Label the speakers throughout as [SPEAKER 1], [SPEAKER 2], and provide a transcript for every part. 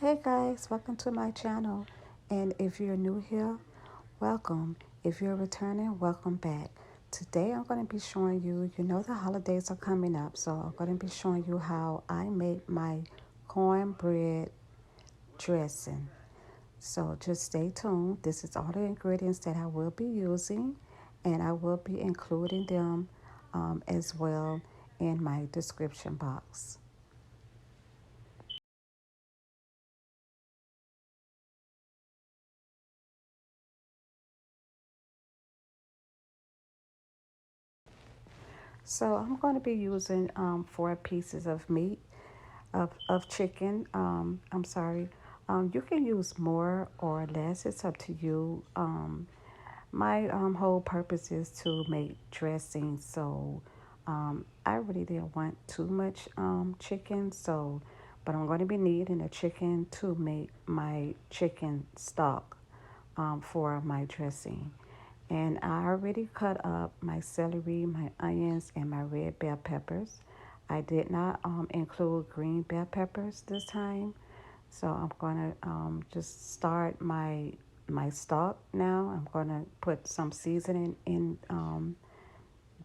[SPEAKER 1] Hey guys, welcome to my channel. And if you're new here, welcome. If you're returning, welcome back. Today I'm going to be showing you, the holidays are coming up, so I'm going to be showing you how I make my cornbread dressing. So just stay tuned. This is all the ingredients that I will be using, and I will be including them as well in my description box. So I'm going to be using 4 pieces of meat, of chicken. I'm sorry. You can use more or less. It's up to you. My whole purpose is to make dressing. So I really didn't want too much chicken. But I'm going to be needing a chicken to make my chicken stock for my dressing. And I already cut up my celery, my onions, and my red bell peppers. I did not include green bell peppers this time. So I'm going to just start my stock now. I'm going to put some seasoning in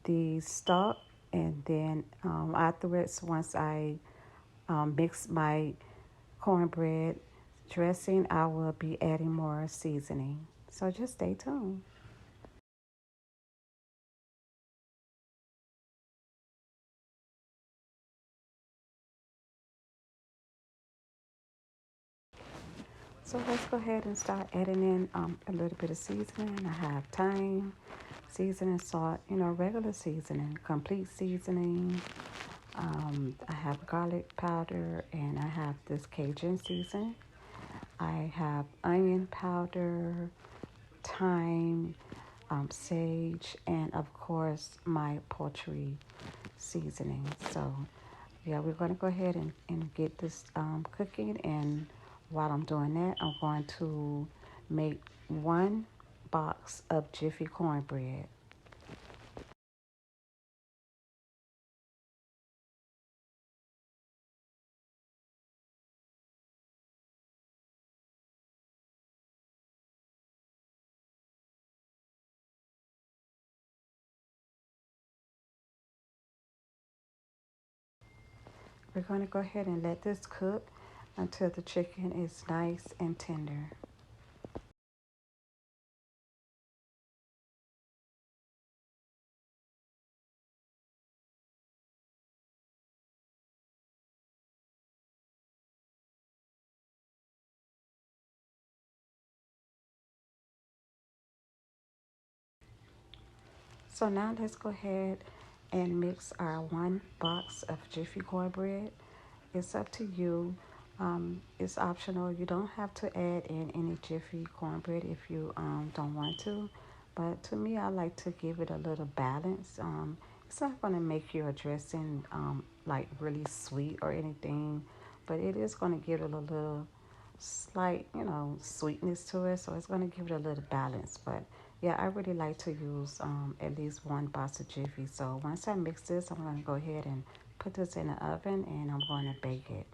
[SPEAKER 1] the stock. And then afterwards, once I mix my cornbread dressing, I will be adding more seasoning. So just stay tuned. So let's go ahead and start adding in a little bit of seasoning. I have thyme, seasoning, salt, regular seasoning, complete seasoning. I have garlic powder, and I have this Cajun season. I have onion powder, thyme, sage, and of course my poultry seasoning. So yeah, we're going to go ahead and get this cooking. And while I'm doing that, I'm going to make 1 box of jiffy cornbread. We're going to go ahead and let this cook until the chicken is nice and tender. So now let's go ahead and mix our 1 box of jiffy cornbread. It's up to you. It's optional. You don't have to add in any jiffy cornbread if you don't want to. But to me, I like to give it a little balance. It's not going to make your dressing like really sweet or anything, but it is going to give it a little slight, sweetness to it. So it's going to give it a little balance. But yeah, I really like to use at least 1 box of jiffy. So once I mix this, I'm going to go ahead and put this in the oven, and I'm going to bake it.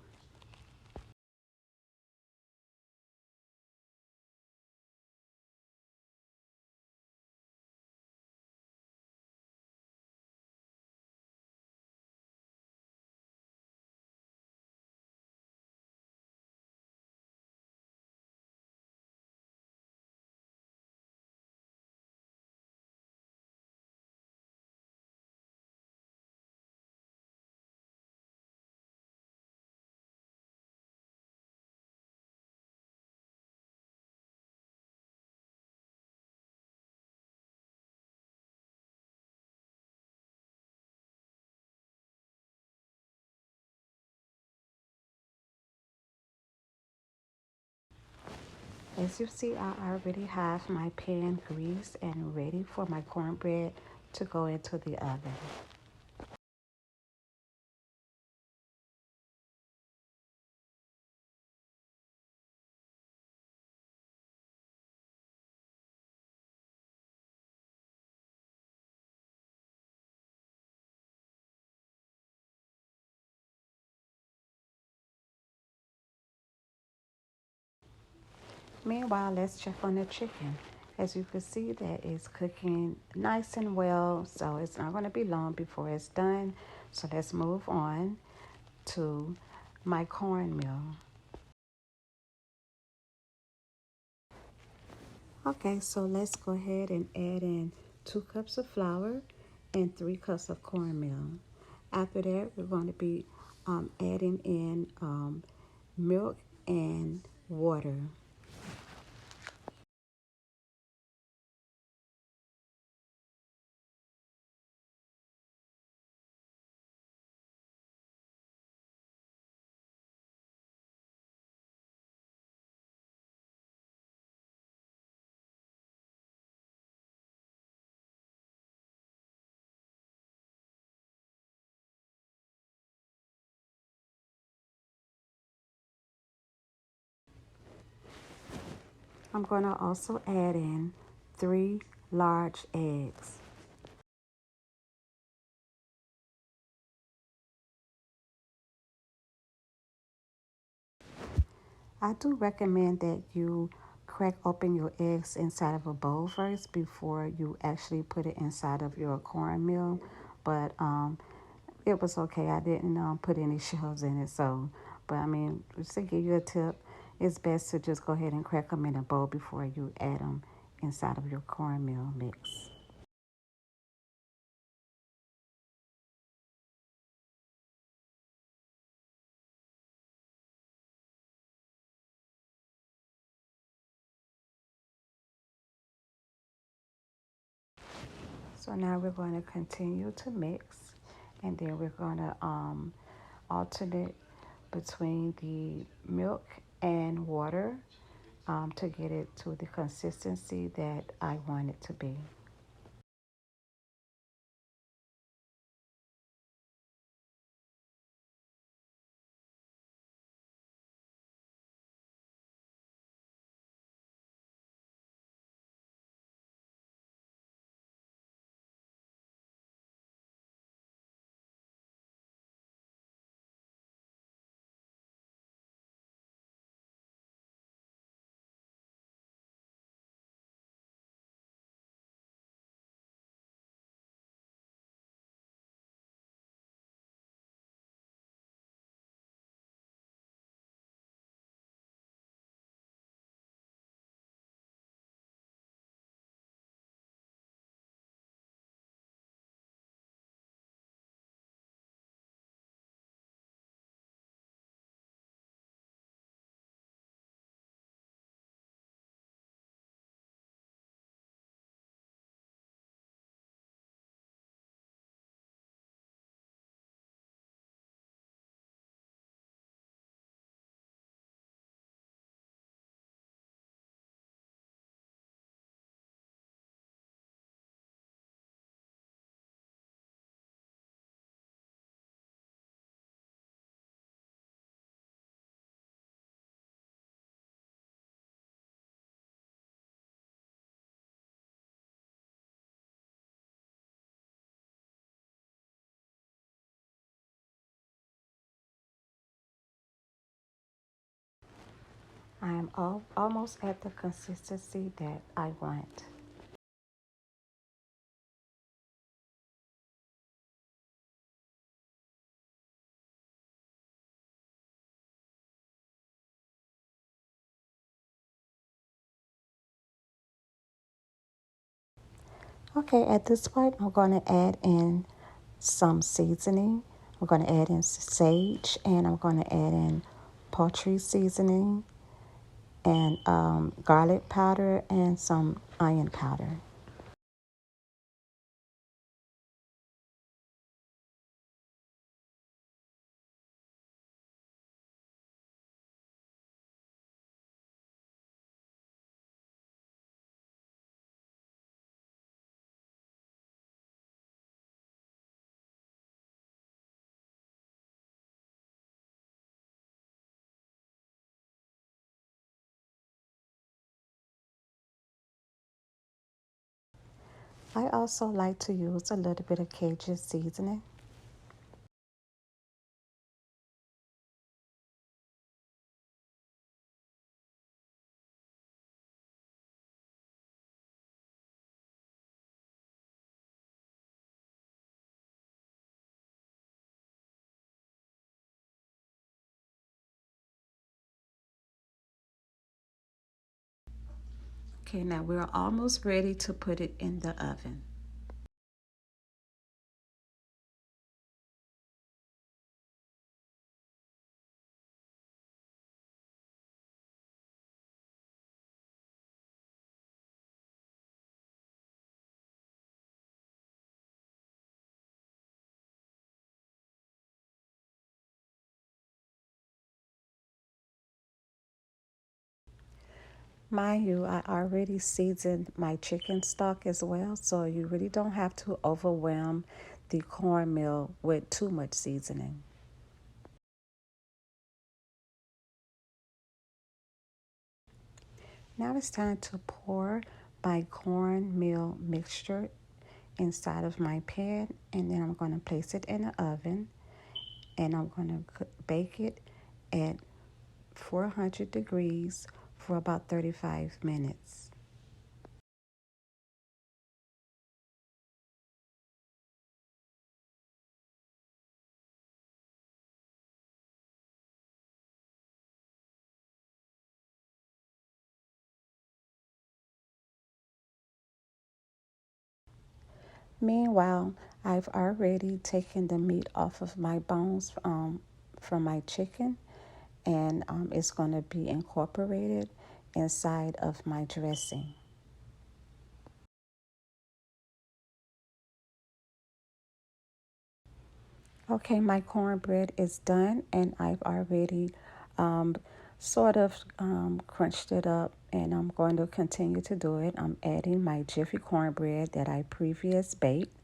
[SPEAKER 1] As you see, I already have my pan greased and ready for my cornbread to go into the oven. Meanwhile, let's check on the chicken. As you can see, that is cooking nice and well, so it's not going to be long before it's done. So let's move on to my cornmeal. Okay, so let's go ahead and add in 2 cups of flour and 3 cups of cornmeal. After that, we're going to be adding in milk and water. I'm going to also add in 3 large eggs. I do recommend that you crack open your eggs inside of a bowl first before you actually put it inside of your cornmeal. But it was okay. I didn't put any shells in it. So, but I mean, just to give you a tip, it's best to just go ahead and crack them in a bowl before you add them inside of your cornmeal mix. So now we're going to continue to mix, and then we're going to alternate between the milk and water to get it to the consistency that I want it to be. I am almost at the consistency that I want. Okay, at this point, I'm going to add in some seasoning. I'm going to add in sage, and I'm going to add in poultry seasoning and garlic powder and some onion powder. I also like to use a little bit of Cajun seasoning. Okay, now we're almost ready to put it in the oven. Mind you, I already seasoned my chicken stock as well, so you really don't have to overwhelm the cornmeal with too much seasoning. Now it's time to pour my cornmeal mixture inside of my pan, and then I'm going to place it in the oven, and I'm going to bake it at 400 degrees for about 35 minutes. Meanwhile, I've already taken the meat off of my bones from my chicken, and it's going to be incorporated inside of my dressing. Okay, my cornbread is done, and I've already um, sort of crunched it up, and I'm going to continue to do it. I'm adding my jiffy cornbread that I previous baked,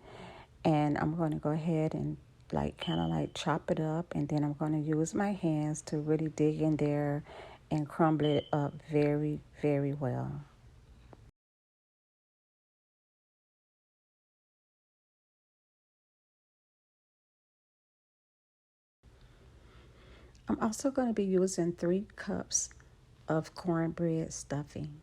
[SPEAKER 1] and I'm going to go ahead and like kind of like chop it up, and then I'm going to use my hands to really dig in there and crumble it up very, very well. I'm also going to be using 3 cups of cornbread stuffing.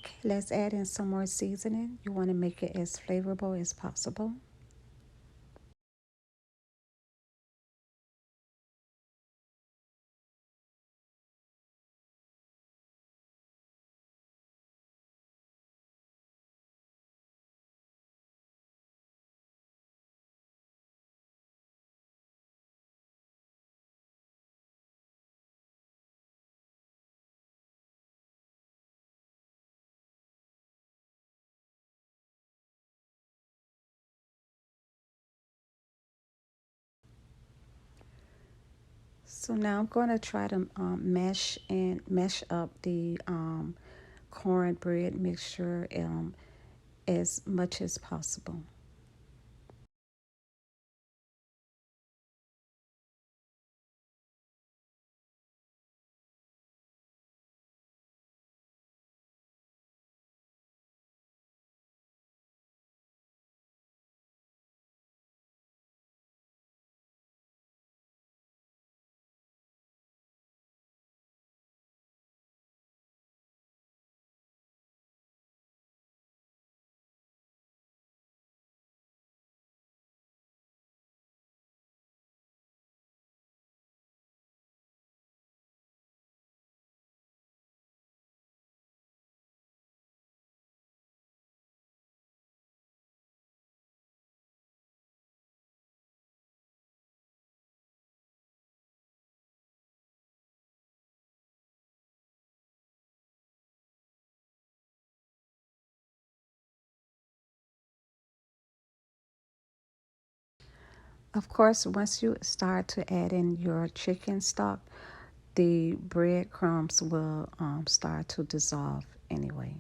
[SPEAKER 1] Okay, let's add in some more seasoning. You want to make it as flavorful as possible. So now I'm going to try to mesh up the cornbread mixture as much as possible. Of course, once you start to add in your chicken stock, the breadcrumbs will start to dissolve anyway.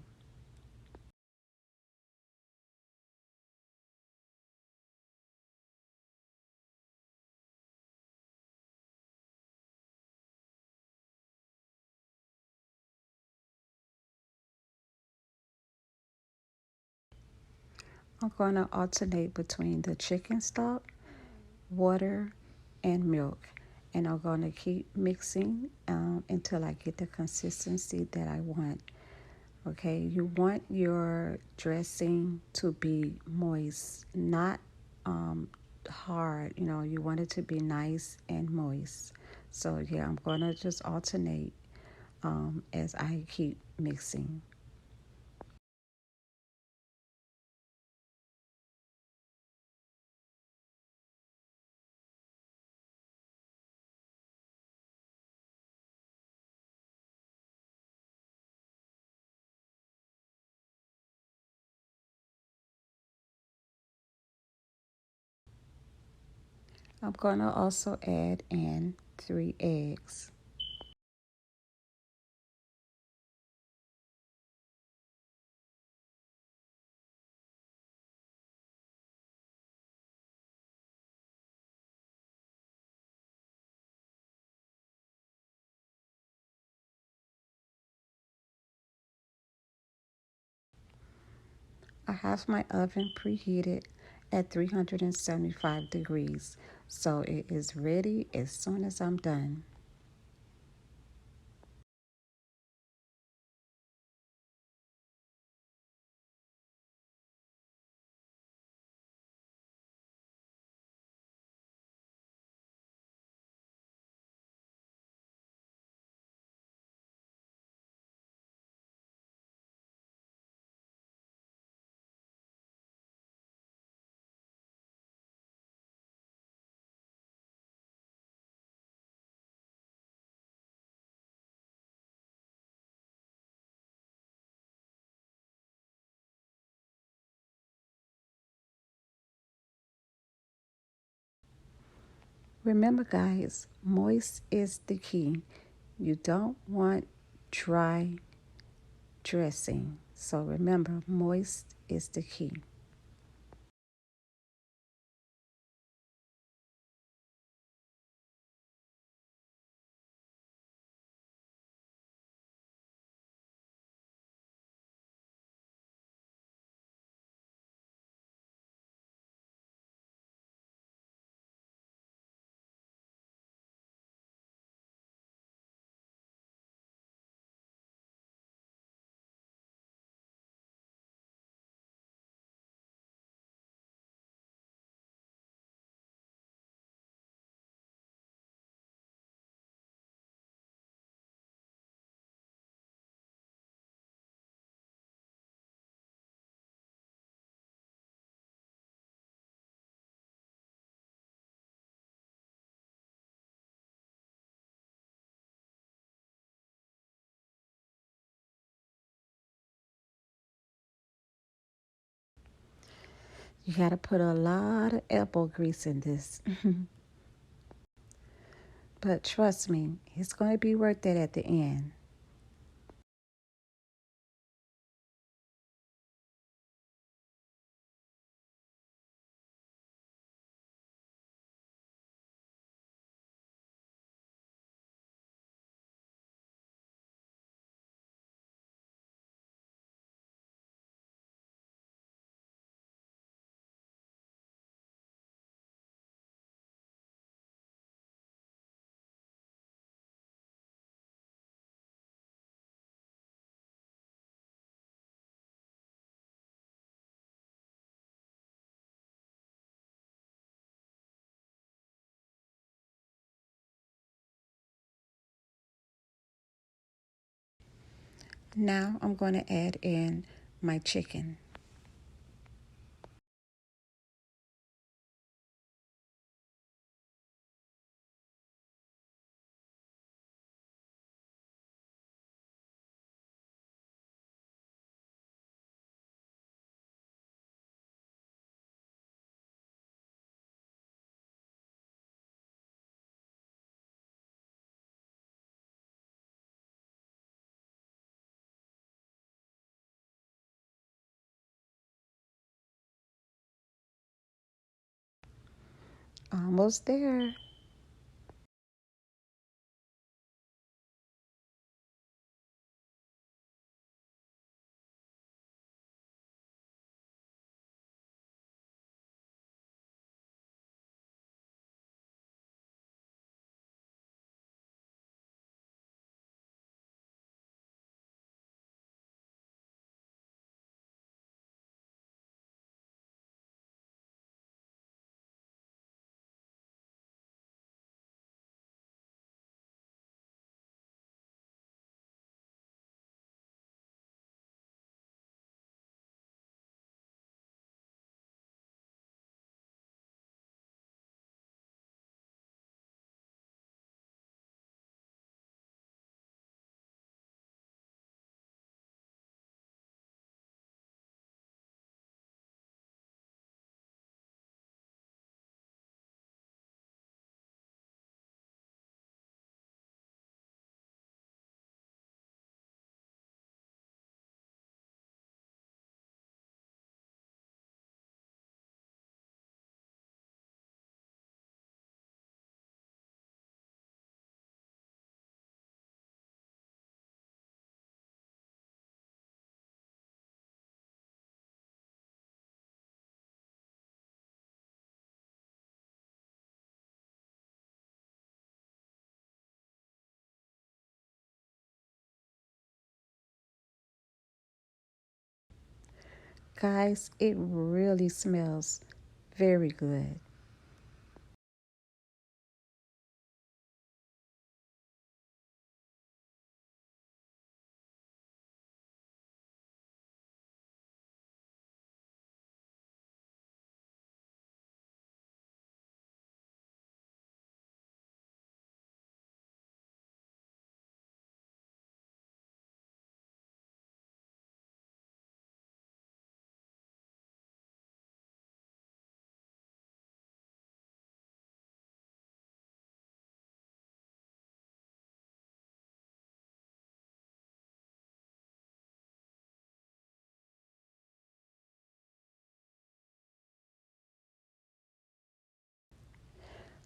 [SPEAKER 1] I'm going to alternate between the chicken stock, water, and milk. And I'm going to keep mixing until I get the consistency that I want. Okay, you want your dressing to be moist, not hard. You want it to be nice and moist. So, yeah, I'm going to just alternate as I keep mixing. I'm going to also add in 3 eggs. I have my oven preheated at 375 degrees, so it is ready as soon as I'm done. Remember, guys, moist is the key. You don't want dry dressing. So remember, moist is the key. You got to put a lot of elbow grease in this. But trust me, it's going to be worth it at the end. Now I'm going to add in my chicken. Almost there. Guys, it really smells very good.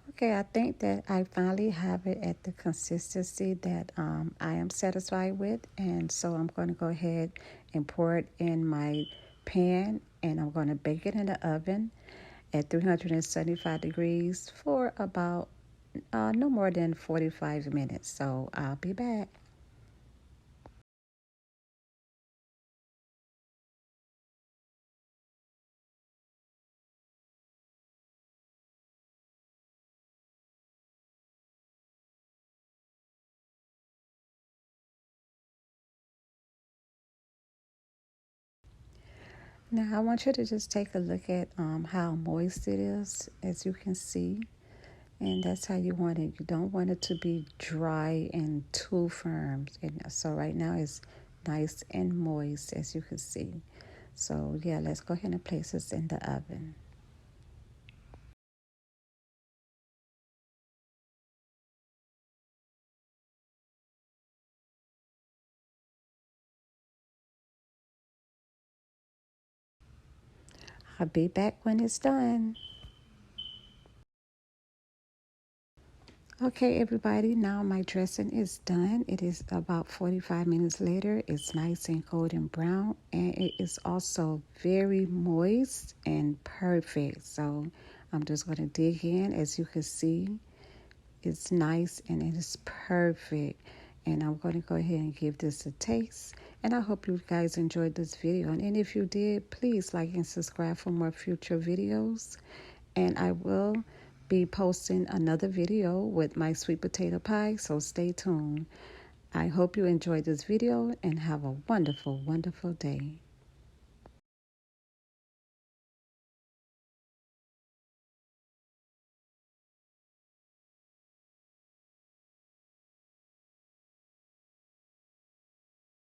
[SPEAKER 1] Okay, I think that I finally have it at the consistency that I am satisfied with. And so I'm going to go ahead and pour it in my pan, and I'm going to bake it in the oven at 375 degrees for about no more than 45 minutes. So I'll be back. Now I want you to just take a look at how moist it is, as you can see. And that's how you want it. You don't want it to be dry and too firm. And so right now it's nice and moist, as you can see. So yeah, let's go ahead and place this in the oven. I'll be back when it's done. Okay, everybody, now my dressing is done. It is about 45 minutes later. It's nice and golden brown, and it is also very moist and perfect. So I'm just going to dig in. As you can see, it's nice and it is perfect. And I'm going to go ahead and give this a taste. And I hope you guys enjoyed this video. And if you did, please like and subscribe for more future videos. And I will be posting another video with my sweet potato pie, so stay tuned. I hope you enjoyed this video and have a wonderful, wonderful day.